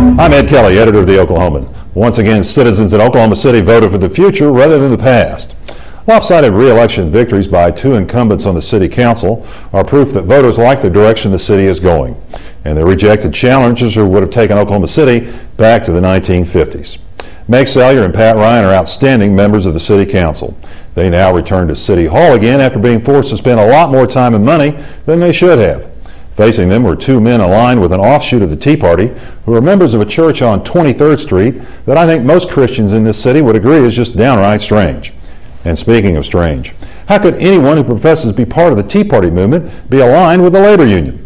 I'm Ed Kelley, editor of the Oklahoman. Once again, citizens in Oklahoma City voted for the future rather than the past. Lopsided re-election victories by two incumbents on the city council are proof that voters like the direction the city is going, and they rejected challengers who would have taken Oklahoma City back to the 1950s. Meg Salyer and Pat Ryan are outstanding members of the city council. They now return to City Hall again after being forced to spend a lot more time and money than they should have. Facing them were two men aligned with an offshoot of the Tea Party who are members of a church on 23rd Street that I think most Christians in this city would agree is just downright strange. And speaking of strange, how could anyone who professes to be part of the Tea Party movement be aligned with the labor union?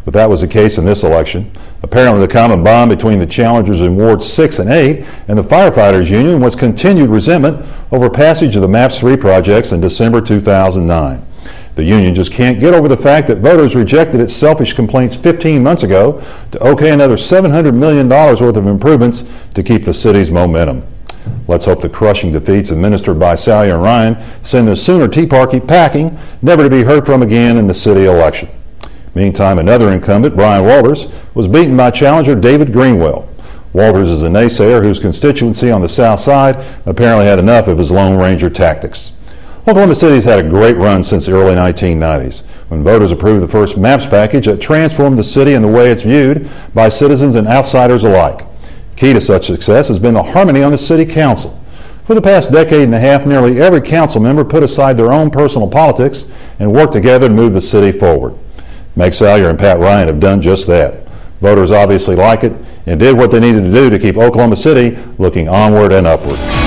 But that was the case in this election. Apparently the common bond between the challengers in Wards 6 and 8 and the firefighters union was continued resentment over passage of the MAPS 3 projects in December 2009. The union just can't get over the fact that voters rejected its selfish complaints 15 months ago to okay another $700 million worth of improvements to keep the city's momentum. Let's hope the crushing defeats administered by Salyer and Ryan send the Sooner Tea Party packing, never to be heard from again in the city election. Meantime, another incumbent, Brian Walters, was beaten by challenger David Greenwell. Walters is a naysayer whose constituency on the south side apparently had enough of his Lone Ranger tactics. Oklahoma City's had a great run since the early 1990s, when voters approved the first MAPS package that transformed the city in the way it's viewed by citizens and outsiders alike. Key to such success has been the harmony on the city council. For the past decade and a half, nearly every council member put aside their own personal politics and worked together to move the city forward. Meg Salyer and Pat Ryan have done just that. Voters obviously like it and did what they needed to do to keep Oklahoma City looking onward and upward.